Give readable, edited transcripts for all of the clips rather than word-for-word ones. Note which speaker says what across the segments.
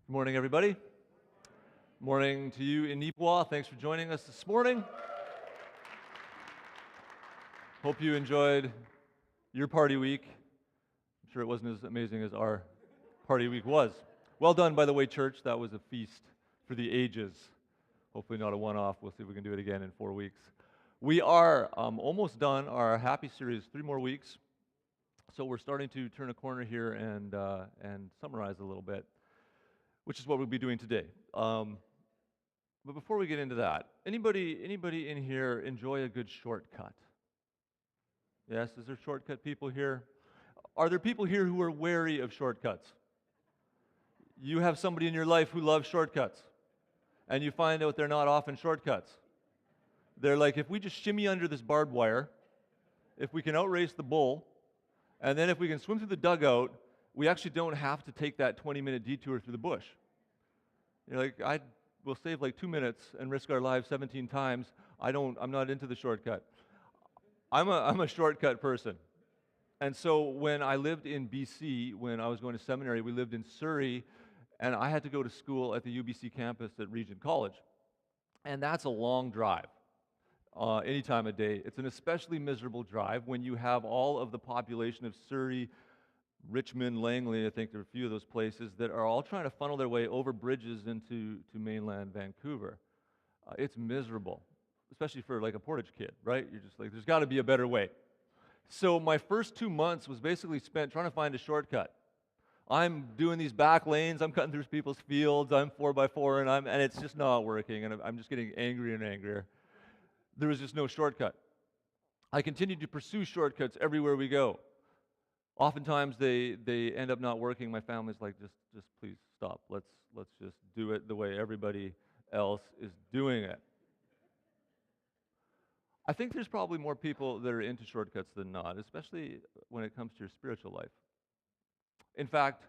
Speaker 1: Good morning, everybody. Morning to you in Nipawin. Thanks for joining us this morning. Hope you enjoyed your party week. I'm sure it wasn't as amazing as our party week was. Well done, by the way, church. That was a feast for the ages. Hopefully not a one-off. We'll see if we can do it again in 4 weeks. We are almost done our Happy series, 3 more weeks. So we're starting to turn a corner here and summarize a little bit, which is what we'll be doing today. But before we get into that, anybody in here enjoy a good shortcut? Yes, is there shortcut people here? Are there people here who are wary of shortcuts? You have somebody in your life who loves shortcuts, and you find out they're not often shortcuts. They're like, if we just shimmy under this barbed wire, if we can outrace the bull, and then if we can swim through the dugout, we actually don't have to take that 20-minute detour through the bush. You're like, we'll save like 2 minutes and risk our lives 17 times. I'm not into the shortcut. I'm a shortcut person. And so when I lived in BC, when I was going to seminary, we lived in Surrey, and I had to go to school at the UBC campus at Regent College. And that's a long drive, any time of day. It's an especially miserable drive when you have all of the population of Surrey, Richmond, Langley, I think there are a few of those places that are all trying to funnel their way over bridges into mainland Vancouver. It's miserable, especially for like a Portage kid, right? You're just like, there's got to be a better way. So my first 2 months was basically spent trying to find a shortcut. I'm doing these back lanes, I'm cutting through people's fields, I'm 4x4, and it's just not working, and I'm just getting angrier and angrier. There was just no shortcut. I continued to pursue shortcuts everywhere we go. Oftentimes they end up not working. My family's like, just please stop. Let's just do it the way everybody else is doing it. I think there's probably more people that are into shortcuts than not, especially when it comes to your spiritual life. In fact,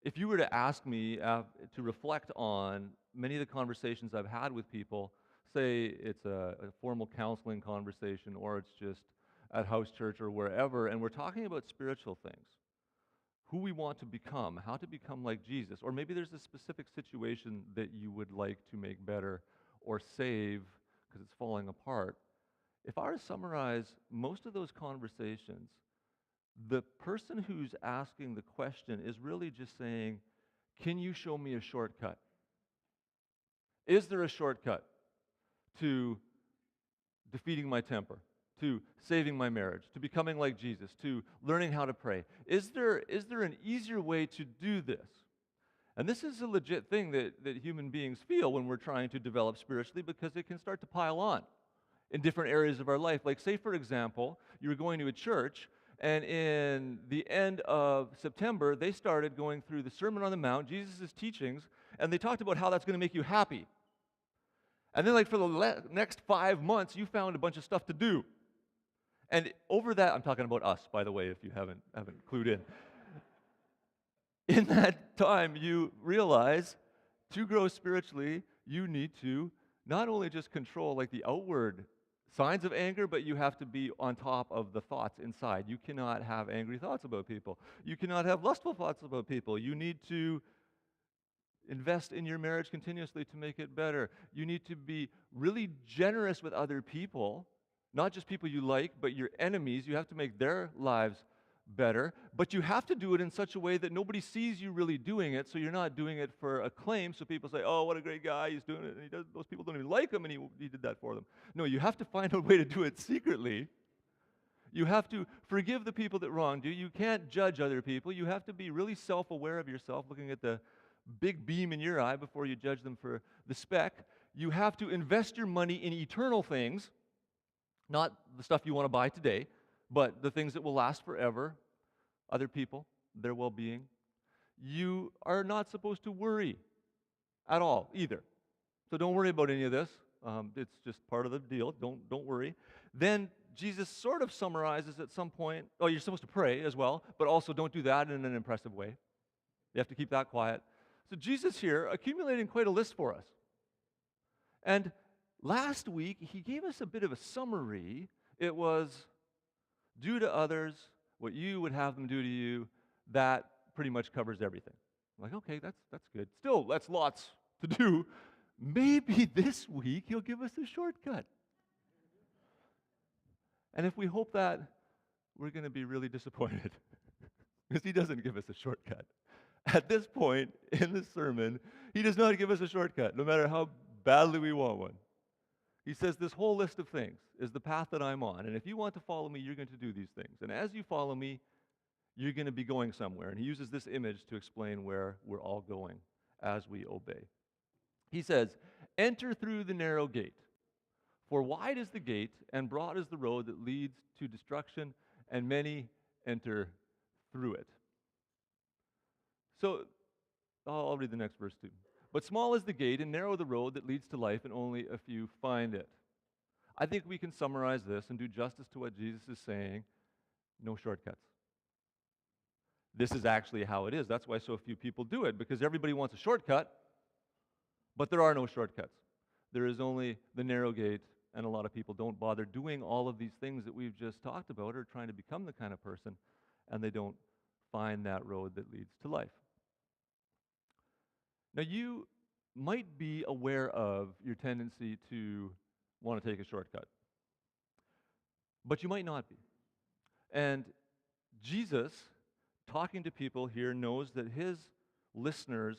Speaker 1: if you were to ask me to reflect on many of the conversations I've had with people, say it's a formal counseling conversation or it's just at house church or wherever, and we're talking about spiritual things, who we want to become, how to become like Jesus, or maybe there's a specific situation that you would like to make better or save because it's falling apart. If I were to summarize most of those conversations, the person who's asking the question is really just saying, can you show me a shortcut? Is there a shortcut to defeating my temper, to saving my marriage, to becoming like Jesus, to learning how to pray? Is there an easier way to do this? And this is a legit thing that human beings feel when we're trying to develop spiritually, because it can start to pile on in different areas of our life. Like, say, for example, you were going to a church, and in the end of September, they started going through the Sermon on the Mount, Jesus' teachings, and they talked about how that's going to make you happy. And then, like, for the next 5 months, you found a bunch of stuff to do. And over that, I'm talking about us, by the way, if you haven't clued in. In that time, you realize to grow spiritually, you need to not only just control like the outward signs of anger, but you have to be on top of the thoughts inside. You cannot have angry thoughts about people. You cannot have lustful thoughts about people. You need to invest in your marriage continuously to make it better. You need to be really generous with other people, not just people you like, but your enemies. You have to make their lives better, but you have to do it in such a way that nobody sees you really doing it, so you're not doing it for acclaim, so people say, oh, what a great guy, he's doing it, and those people don't even like him, and he did that for them. No, you have to find a way to do it secretly. You have to forgive the people that wronged you. You can't judge other people. You have to be really self-aware of yourself, looking at the big beam in your eye before you judge them for the speck. You have to invest your money in eternal things, not the stuff you want to buy today, but the things that will last forever, other people, their well-being. You are not supposed to worry at all either. So don't worry about any of this. It's just part of the deal. Don't worry. Then Jesus sort of summarizes at some point, oh, you're supposed to pray as well, but also don't do that in an impressive way. You have to keep that quiet. So Jesus here accumulating quite a list for us. And last week, he gave us a bit of a summary. It was, do to others what you would have them do to you. That pretty much covers everything. I'm like, okay, that's good. Still, that's lots to do. Maybe this week he'll give us a shortcut. And if we hope that, we're going to be really disappointed because he doesn't give us a shortcut. At this point in the sermon, he does not give us a shortcut, no matter how badly we want one. He says this whole list of things is the path that I'm on. And if you want to follow me, you're going to do these things. And as you follow me, you're going to be going somewhere. And he uses this image to explain where we're all going as we obey. He says, enter through the narrow gate. For wide is the gate, and broad is the road that leads to destruction, and many enter through it. So, I'll read the next verse too. But small is the gate, and narrow the road that leads to life, and only a few find it. I think we can summarize this and do justice to what Jesus is saying. No shortcuts. This is actually how it is. That's why so few people do it, because everybody wants a shortcut, but there are no shortcuts. There is only the narrow gate, and a lot of people don't bother doing all of these things that we've just talked about or trying to become the kind of person, and they don't find that road that leads to life. Now, you might be aware of your tendency to want to take a shortcut, but you might not be. And Jesus, talking to people here, knows that his listeners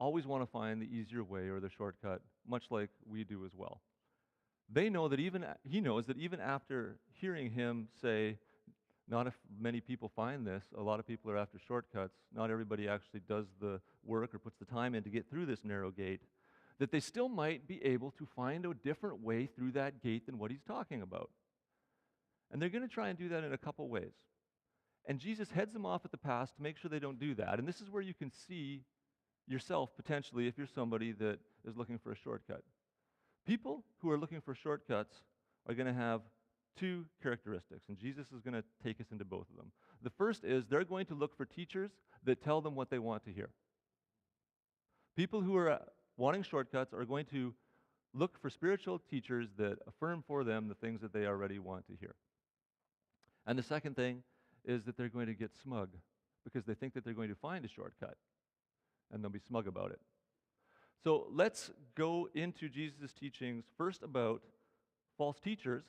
Speaker 1: always want to find the easier way or the shortcut, much like we do as well. He knows that even after hearing him say, not if many people find this, a lot of people are after shortcuts, not everybody actually does the work or puts the time in to get through this narrow gate, that they still might be able to find a different way through that gate than what he's talking about. And they're going to try and do that in a couple ways. And Jesus heads them off at the pass to make sure they don't do that. And this is where you can see yourself potentially if you're somebody that is looking for a shortcut. People who are looking for shortcuts are going to have two characteristics, and Jesus is going to take us into both of them. The first is they're going to look for teachers that tell them what they want to hear. People who are wanting shortcuts are going to look for spiritual teachers that affirm for them the things that they already want to hear. And the second thing is that they're going to get smug because they think that they're going to find a shortcut, and they'll be smug about it. So let's go into Jesus' teachings first about false teachers,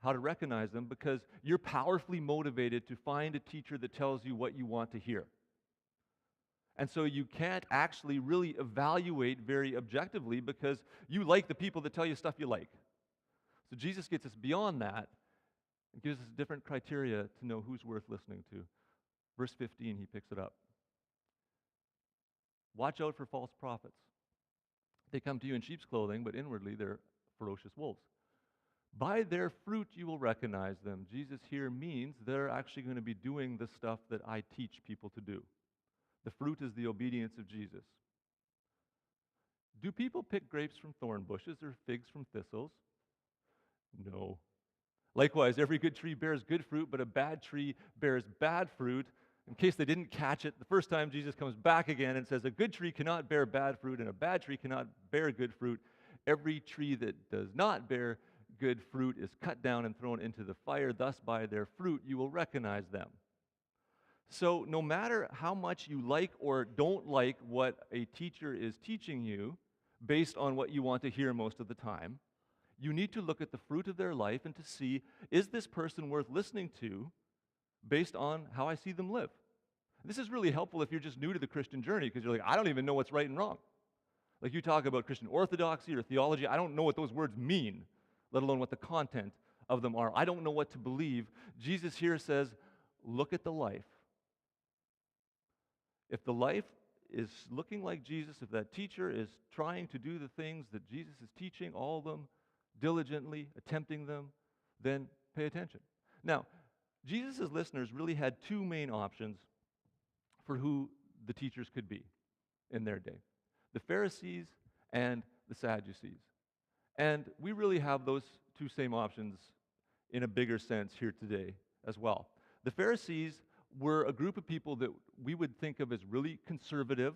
Speaker 1: how to recognize them, because you're powerfully motivated to find a teacher that tells you what you want to hear. And so you can't actually really evaluate very objectively because you like the people that tell you stuff you like. So Jesus gets us beyond that and gives us different criteria to know who's worth listening to. Verse 15, he picks it up. Watch out for false prophets. They come to you in sheep's clothing, but inwardly they're ferocious wolves. By their fruit you will recognize them. Jesus here means they're actually going to be doing the stuff that I teach people to do. The fruit is the obedience of Jesus. Do people pick grapes from thorn bushes or figs from thistles? No. Likewise, every good tree bears good fruit, but a bad tree bears bad fruit. In case they didn't catch it, the first time Jesus comes back again and says, a good tree cannot bear bad fruit, and a bad tree cannot bear good fruit. Every tree that does not bear good fruit is cut down and thrown into the fire. Thus, by their fruit, you will recognize them. So, no matter how much you like or don't like what a teacher is teaching you, based on what you want to hear most of the time, you need to look at the fruit of their life and to see, is this person worth listening to based on how I see them live? This is really helpful if you're just new to the Christian journey because you're like, I don't even know what's right and wrong. Like you talk about Christian orthodoxy or theology, I don't know what those words mean, let alone what the content of them are. I don't know what to believe. Jesus here says, look at the life. If the life is looking like Jesus, if that teacher is trying to do the things that Jesus is teaching, all of them, diligently, attempting them, then pay attention. Now, Jesus' listeners really had two main options for who the teachers could be in their day. The Pharisees and the Sadducees. And we really have those two same options in a bigger sense here today as well. The Pharisees were a group of people that we would think of as really conservative,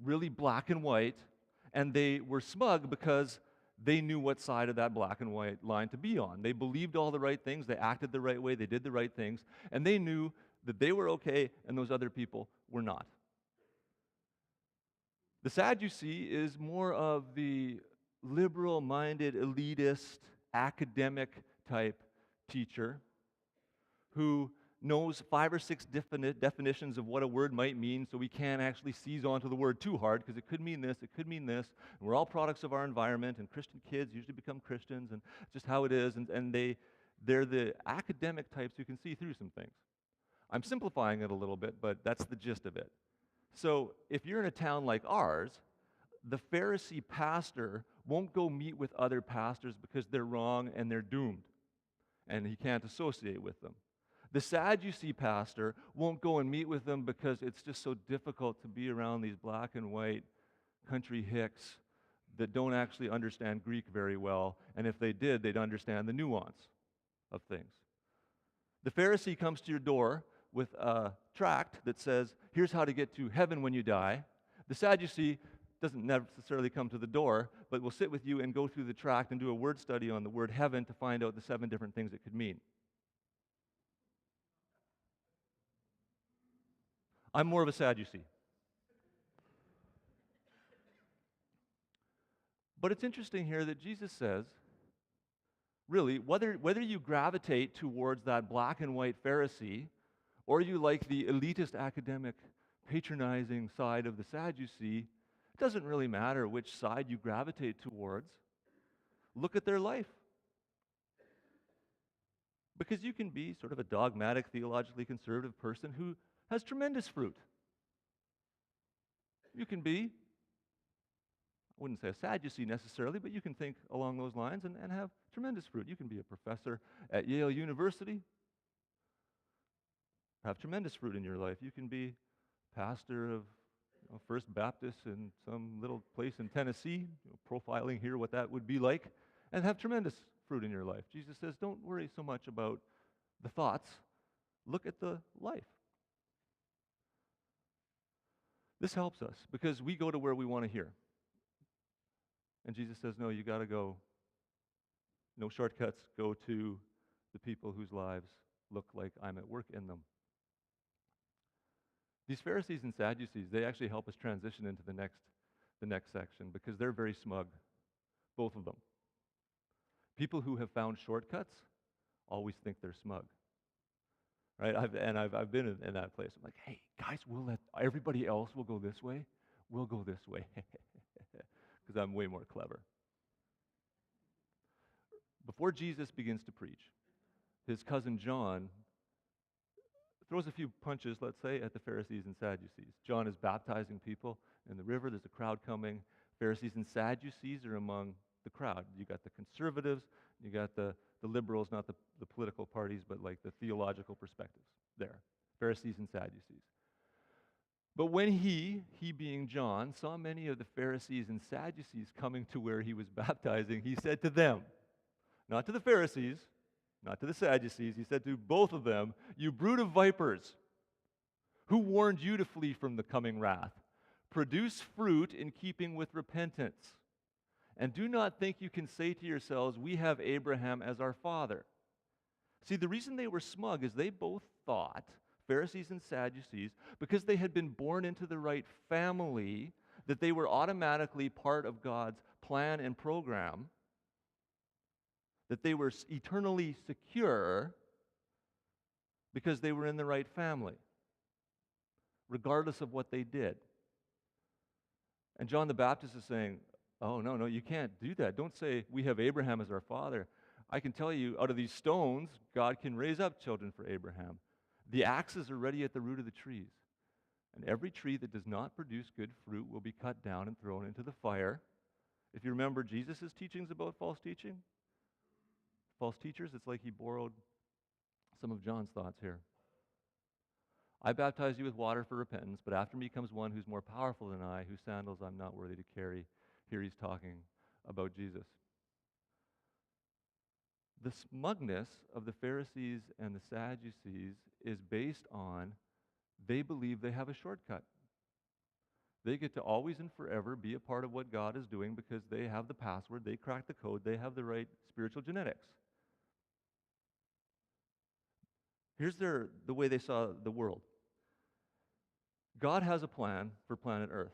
Speaker 1: really black and white, and they were smug because they knew what side of that black and white line to be on. They believed all the right things, they acted the right way, they did the right things, and they knew that they were okay and those other people were not. The Sadducee is more of the liberal-minded, elitist, academic type teacher who knows 5 or 6 definitions of what a word might mean, so we can't actually seize onto the word too hard because it could mean this, it could mean this. And we're all products of our environment, and Christian kids usually become Christians, and just how it is. And they're the academic types who can see through some things. I'm simplifying it a little bit, but that's the gist of it. So if you're in a town like ours, the Pharisee pastor won't go meet with other pastors because they're wrong and they're doomed, and he can't associate with them. The Sadducee pastor won't go and meet with them because it's just so difficult to be around these black and white country hicks that don't actually understand Greek very well, and if they did, they'd understand the nuance of things. The Pharisee comes to your door with a tract that says, here's how to get to heaven when you die. The Sadducee doesn't necessarily come to the door, but will sit with you and go through the tract and do a word study on the word heaven to find out the 7 different things it could mean. I'm more of a Sadducee. But it's interesting here that Jesus says, really, whether you gravitate towards that black and white Pharisee, or you like the elitist academic patronizing side of the Sadducee, it doesn't really matter which side you gravitate towards. Look at their life. Because you can be sort of a dogmatic, theologically conservative person who has tremendous fruit. You can be, I wouldn't say a Sadducee necessarily, but you can think along those lines and have tremendous fruit. You can be a professor at Yale University, have tremendous fruit in your life. You can be pastor of First Baptist in some little place in Tennessee, profiling here what that would be like, and have tremendous fruit in your life. Jesus says, don't worry so much about the thoughts. Look at the life. This helps us because we go to where we want to hear. And Jesus says, no, you got to go. No shortcuts. Go to the people whose lives look like I'm at work in them. These Pharisees and Sadducees, they actually help us transition into the next section because they're very smug, both of them. People who have found shortcuts always think they're smug. Right? I've been in that place. I'm like, hey, guys, we'll let everybody else will go this way. We'll go this way because I'm way more clever. Before Jesus begins to preach, his cousin John throws a few punches, let's say, at the Pharisees and Sadducees. John is baptizing people in the river. There's a crowd coming. Pharisees and Sadducees are among the crowd. You got the conservatives, you got the liberals, not the political parties, but like the theological perspectives there. Pharisees and Sadducees. But when he being John, saw many of the Pharisees and Sadducees coming to where he was baptizing, he said to them, not to the Pharisees, not to the Sadducees, he said to both of them, you brood of vipers, who warned you to flee from the coming wrath? Produce fruit in keeping with repentance. And do not think you can say to yourselves, we have Abraham as our father. See, the reason they were smug is they both thought, Pharisees and Sadducees, because they had been born into the right family, that they were automatically part of God's plan and program, that they were eternally secure because they were in the right family, regardless of what they did. And John the Baptist is saying, oh, no, you can't do that. Don't say, we have Abraham as our father. I can tell you, out of these stones, God can raise up children for Abraham. The axes are ready at the root of the trees. And every tree that does not produce good fruit will be cut down and thrown into the fire. If you remember Jesus' teachings about false teaching, false teachers, it's like he borrowed some of John's thoughts here. I baptize you with water for repentance, but after me comes one who's more powerful than I, whose sandals I'm not worthy to carry. Here he's talking about Jesus. The smugness of the Pharisees and the Sadducees is based on they believe they have a shortcut. They get to always and forever be a part of what God is doing because they have the password, they crack the code, they have the right spiritual genetics. Here's the way they saw the world. God has a plan for planet Earth.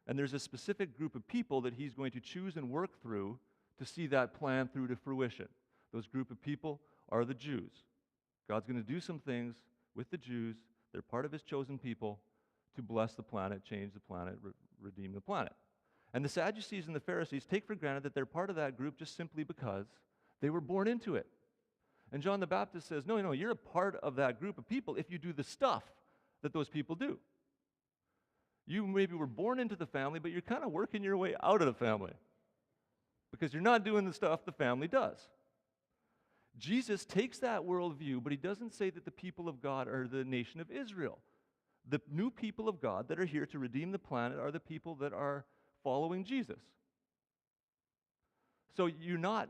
Speaker 1: And there's a specific group of people that he's going to choose and work through to see that plan through to fruition. Those group of people are the Jews. God's going to do some things with the Jews. They're part of his chosen people to bless the planet, change the planet, redeem the planet. And the Sadducees and the Pharisees take for granted that they're part of that group just simply because they were born into it. And John the Baptist says, no, you're a part of that group of people if you do the stuff that those people do. You maybe were born into the family, but you're kind of working your way out of the family because you're not doing the stuff the family does. Jesus takes that worldview, but he doesn't say that the people of God are the nation of Israel. The new people of God that are here to redeem the planet are the people that are following Jesus. So you're not,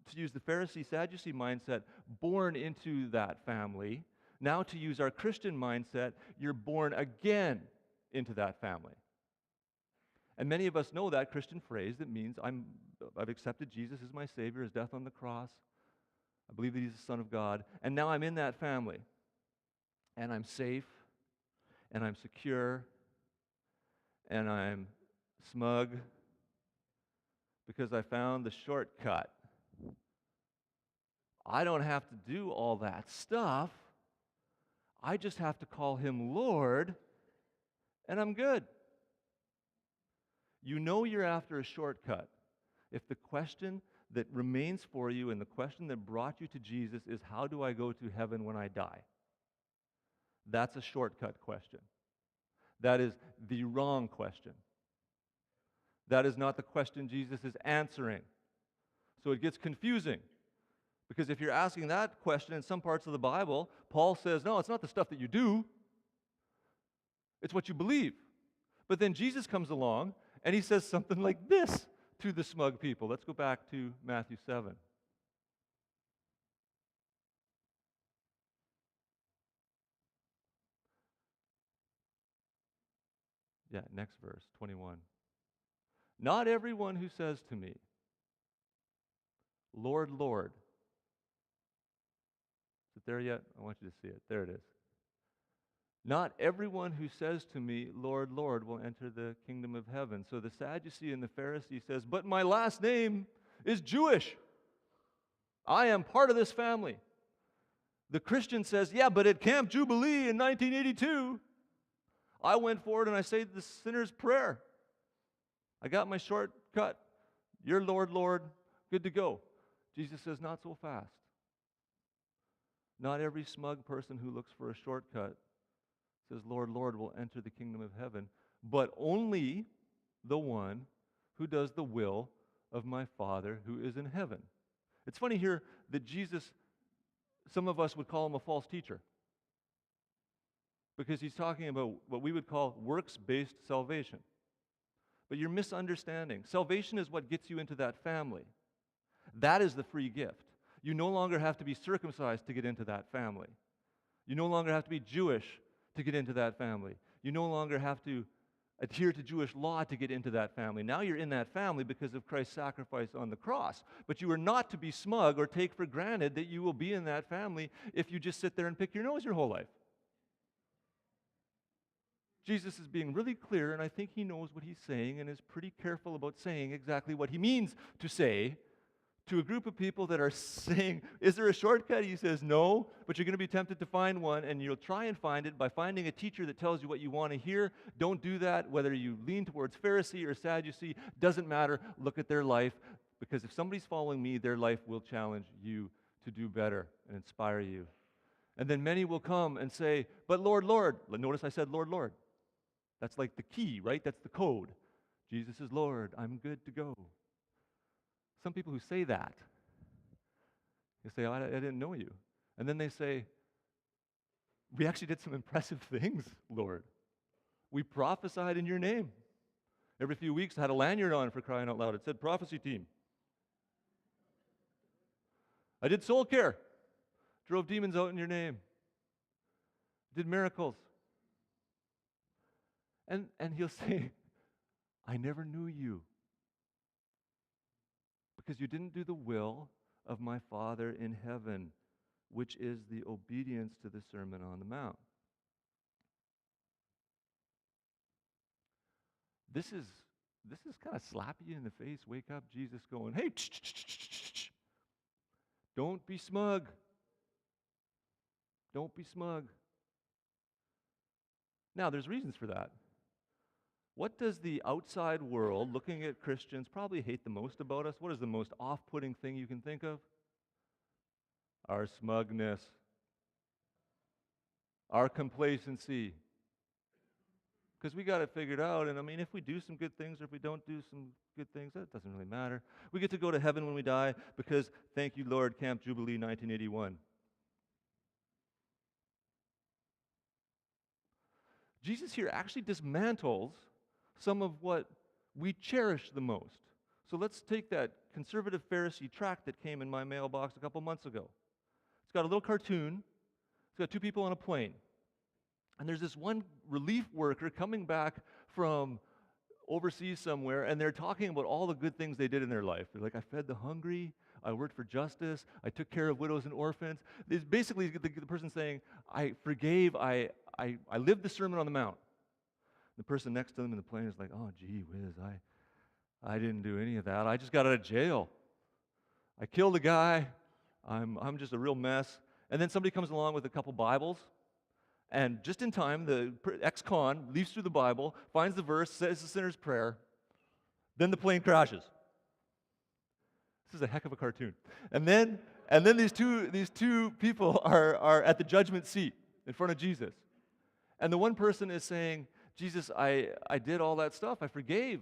Speaker 1: to use the Pharisee-Sadducee mindset, born into that family. Now, to use our Christian mindset, you're born again into that family. And many of us know that Christian phrase that means I've accepted Jesus as my Savior, his death on the cross. I believe that he's the Son of God. And now I'm in that family. And I'm safe. And I'm secure. And I'm smug. Because I found the shortcut. I don't have to do all that stuff. I just have to call him Lord. And I'm good. You know you're after a shortcut if the question that remains for you and the question that brought you to Jesus is, how do I go to heaven when I die? That's a shortcut question. That is the wrong question. That is not the question Jesus is answering. So it gets confusing. Because if you're asking that question in some parts of the Bible, Paul says, no, it's not the stuff that you do. It's what you believe. But then Jesus comes along and he says something like this to the smug people. Let's go back to Matthew 7. Yeah, next verse, 21. Not everyone who says to me, Lord, Lord. Is it there yet? I want you to see it. There it is. Not everyone who says to me, Lord, Lord, will enter the kingdom of heaven. So the Sadducee and the Pharisee says, but my last name is Jewish. I am part of this family. The Christian says, yeah, but at Camp Jubilee in 1982, I went forward and I said the sinner's prayer. I got my shortcut. You're Lord, Lord, good to go. Jesus says, not so fast. Not every smug person who looks for a shortcut says, Lord, Lord, will enter the kingdom of heaven, but only the one who does the will of my Father who is in heaven. It's funny here that Jesus, some of us would call him a false teacher, because he's talking about what we would call works-based salvation. But you're misunderstanding. Salvation is what gets you into that family. That is the free gift. You no longer have to be circumcised to get into that family. You no longer have to be Jewish to get into that family. You no longer have to adhere to Jewish law to get into that family. Now you're in that family because of Christ's sacrifice on the cross. But you are not to be smug or take for granted that you will be in that family if you just sit there and pick your nose your whole life. Jesus is being really clear, and I think he knows what he's saying and is pretty careful about saying exactly what he means to say to a group of people that are saying, is there a shortcut? He says, no, but you're going to be tempted to find one, and you'll try and find it by finding a teacher that tells you what you want to hear. Don't do that. Whether you lean towards Pharisee or Sadducee, doesn't matter. Look at their life, because if somebody's following me, their life will challenge you to do better and inspire you. And then many will come and say, but Lord, Lord. Notice I said, Lord, Lord. That's like the key, right? That's the code. Jesus is Lord. I'm good to go. Some people who say that, they say, oh, I didn't know you. And then they say, we actually did some impressive things, Lord. We prophesied in your name. Every few weeks I had a lanyard on, for crying out loud. It said prophecy team. I did soul care. Drove demons out in your name. Did miracles. And he'll say, I never knew you, because you didn't do the will of my Father in heaven, which is the obedience to the Sermon on the Mount. This is kind of slap you in the face, wake up, Jesus going, hey, don't be smug. Don't be smug. Now, there's reasons for that. What does the outside world, looking at Christians, probably hate the most about us? What is the most off-putting thing you can think of? Our smugness, our complacency. Because we got it figured out, and I mean, if we do some good things or if we don't do some good things, that doesn't really matter. We get to go to heaven when we die because, thank you, Lord, Camp Jubilee 1981. Jesus here actually dismantles some of what we cherish the most. So let's take that conservative Pharisee tract that came in my mailbox a couple months ago. It's got a little cartoon. It's got two people on a plane. And there's this one relief worker coming back from overseas somewhere, and they're talking about all the good things they did in their life. They're like, I fed the hungry, I worked for justice, I took care of widows and orphans. It's basically the person saying, I forgave, I lived the Sermon on the Mount. The person next to them in the plane is like, oh, gee whiz, I didn't do any of that. I just got out of jail. I killed a guy. I'm just a real mess. And then somebody comes along with a couple Bibles, and just in time, the ex-con leaves through the Bible, finds the verse, says the sinner's prayer, then the plane crashes. This is a heck of a cartoon. And then these two people are at the judgment seat in front of Jesus. And the one person is saying, Jesus, I did all that stuff. I forgave.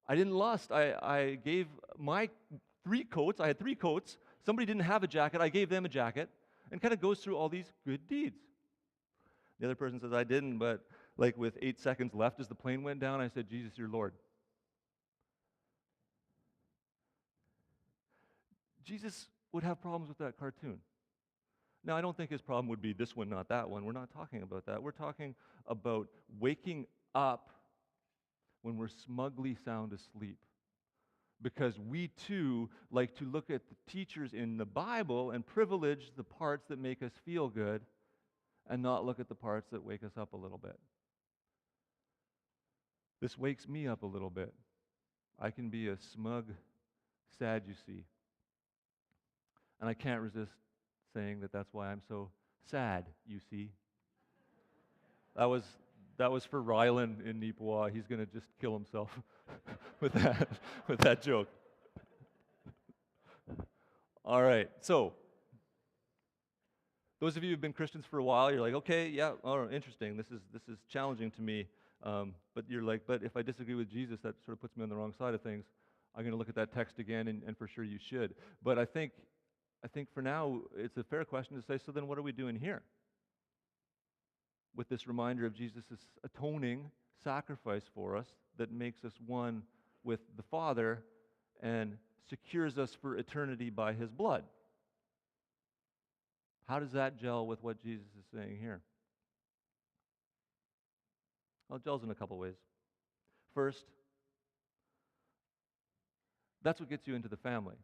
Speaker 1: I didn't lust. I gave my 3 coats. I had 3 coats. Somebody didn't have a jacket. I gave them a jacket. And kind of goes through all these good deeds. The other person says, I didn't, but like with 8 seconds left as the plane went down, I said, Jesus, you're Lord. Jesus would have problems with that cartoon. Now, I don't think his problem would be this one, not that one. We're not talking about that. We're talking about waking up when we're smugly sound asleep. Because we too like to look at the teachers in the Bible and privilege the parts that make us feel good and not look at the parts that wake us up a little bit. This wakes me up a little bit. I can be a smug Sadducee. And I can't resist saying that that's why I'm so sad, you see. That was for Rylan in Neepawa. He's going to just kill himself with that joke. All right, so those of you who've been Christians for a while, you're like, okay, yeah, oh, interesting. This is challenging to me. But you're like, but if I disagree with Jesus, that sort of puts me on the wrong side of things. I'm going to look at that text again, and for sure you should. But I think for now, it's a fair question to say, so then what are we doing here? With this reminder of Jesus' atoning sacrifice for us that makes us one with the Father and secures us for eternity by his blood. How does that gel with what Jesus is saying here? Well, it gels in a couple ways. First, that's what gets you into the family.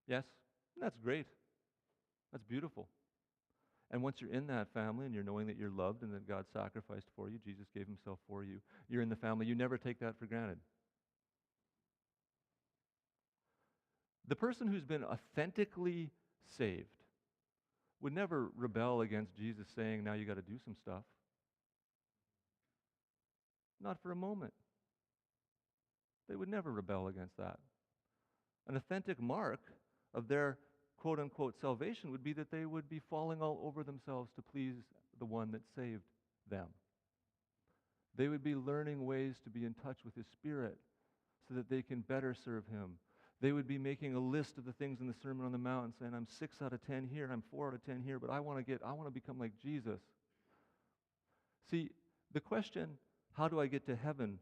Speaker 1: Yes? That's great. That's beautiful. And once you're in that family and you're knowing that you're loved and that God sacrificed for you, Jesus gave himself for you, you're in the family, you never take that for granted. The person who's been authentically saved would never rebel against Jesus saying, now you got to do some stuff. Not for a moment. They would never rebel against that. An authentic mark of their quote-unquote salvation would be that they would be falling all over themselves to please the one that saved them. They would be learning ways to be in touch with his Spirit so that they can better serve him. They would be making a list of the things in the Sermon on the Mount and saying, I'm 6 out of 10 here, I'm 4 out of 10 here, but I want to become like Jesus. See, the question, how do I get to heaven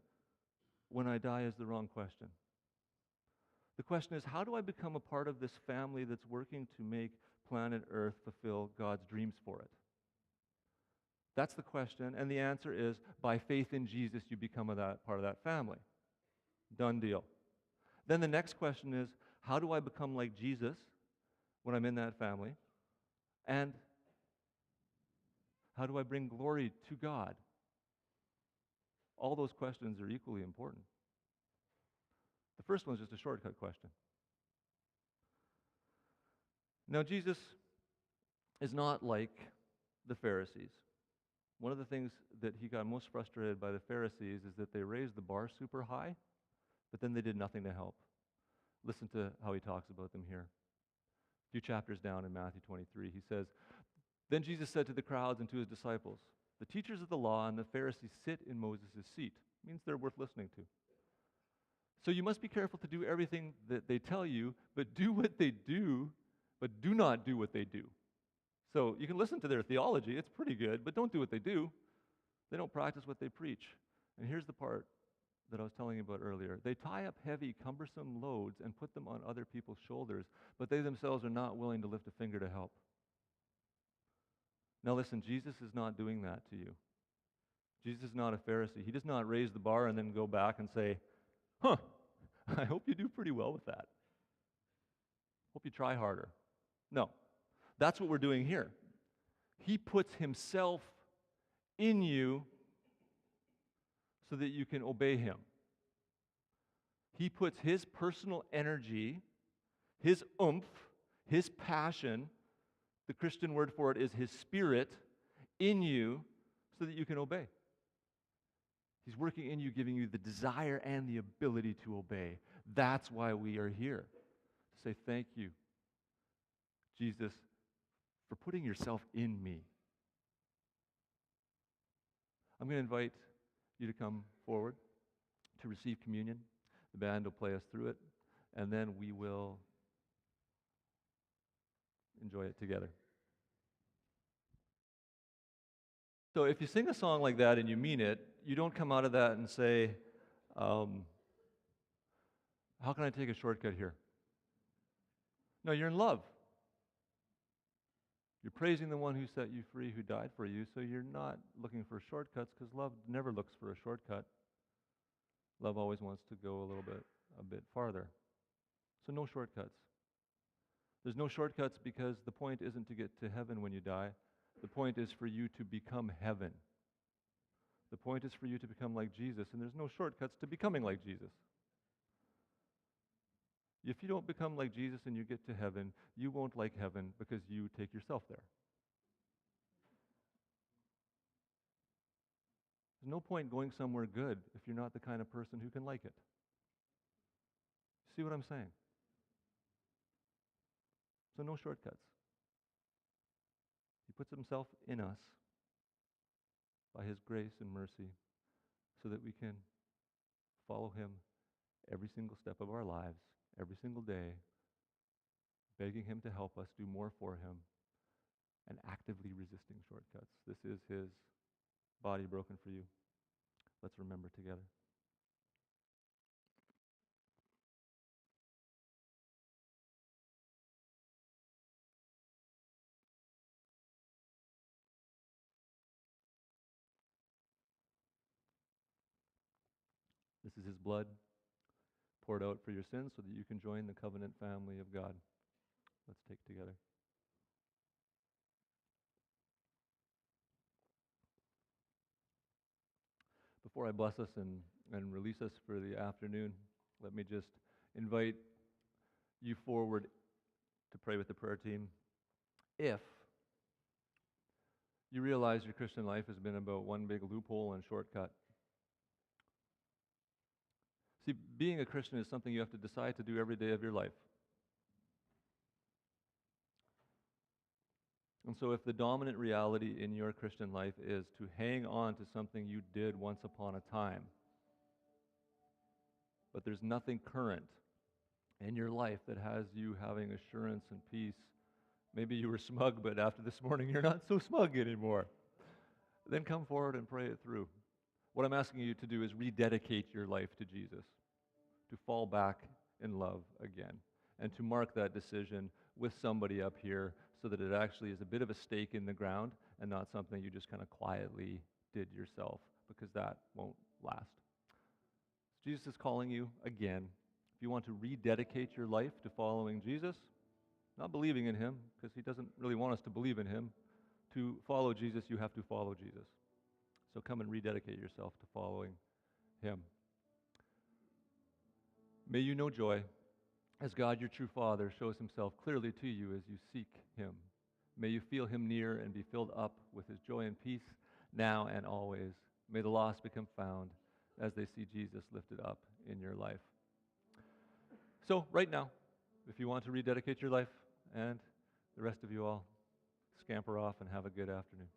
Speaker 1: when I die, is the wrong question. The question is, how do I become a part of this family that's working to make planet Earth fulfill God's dreams for it? That's the question, and the answer is, by faith in Jesus, you become part of that family. Done deal. Then the next question is, how do I become like Jesus when I'm in that family? And how do I bring glory to God? all those questions are equally important. The first one's just a shortcut question. Now, Jesus is not like the Pharisees. One of the things that he got most frustrated by the Pharisees is that they raised the bar super high, but then they did nothing to help. Listen to how he talks about them here. A few chapters down in Matthew 23, he says, "Then Jesus said to the crowds and to his disciples, 'The teachers of the law and the Pharisees sit in Moses' seat.'" It means they're worth listening to. "So you must be careful to do everything that they tell you, but do what they do, but do not do what they do." So you can listen to their theology, it's pretty good, but don't do what they do. They don't practice what they preach. And here's the part that I was telling you about earlier. They tie up heavy, cumbersome loads and put them on other people's shoulders, but they themselves are not willing to lift a finger to help. Now listen, Jesus is not doing that to you. Jesus is not a Pharisee. He does not raise the bar and then go back and say, I hope you do pretty well with that. Hope you try harder. No, that's what we're doing here. He puts himself in you so that you can obey him. He puts his personal energy, his oomph, his passion, the Christian word for it is his spirit, in you so that you can obey. He's working in you, giving you the desire and the ability to obey. That's why we are here. To say thank you, Jesus, for putting yourself in me. I'm going to invite you to come forward to receive communion. The band will play us through it, and then we will enjoy it together. So if you sing a song like that and you mean it, you don't come out of that and say, how can I take a shortcut here? No, you're in love. You're praising the one who set you free, who died for you, so you're not looking for shortcuts because love never looks for a shortcut. Love always wants to go a bit farther. So no shortcuts. There's no shortcuts because the point isn't to get to heaven when you die. The point is for you to become heaven. The point is for you to become like Jesus, and there's no shortcuts to becoming like Jesus. If you don't become like Jesus and you get to heaven, you won't like heaven because you take yourself there. There's no point going somewhere good if you're not the kind of person who can like it. See what I'm saying? So no shortcuts. He puts himself in us by his grace and mercy so that we can follow him every single step of our lives, every single day, begging him to help us do more for him and actively resisting shortcuts. This is his body broken for you. Let's remember together. This is his blood poured out for your sins so that you can join the covenant family of God. Let's take together. Before I bless us and release us for the afternoon, let me just invite you forward to pray with the prayer team. If you realize your Christian life has been about one big loophole and shortcut. See, being a Christian is something you have to decide to do every day of your life. And so if the dominant reality in your Christian life is to hang on to something you did once upon a time, but there's nothing current in your life that has you having assurance and peace, maybe you were smug, but after this morning you're not so smug anymore, then come forward and pray it through. What I'm asking you to do is rededicate your life to Jesus, to fall back in love again, and to mark that decision with somebody up here so that it actually is a bit of a stake in the ground and not something you just kind of quietly did yourself, because that won't last. Jesus is calling you again. If you want to rededicate your life to following Jesus, not believing in him, because he doesn't really want us to believe in him, to follow Jesus, you have to follow Jesus. So come and rededicate yourself to following Him. May you know joy as God, your true Father, shows Himself clearly to you as you seek Him. May you feel Him near and be filled up with His joy and peace now and always. May the lost become found as they see Jesus lifted up in your life. So, right now, if you want to rededicate your life, and the rest of you all, scamper off and have a good afternoon.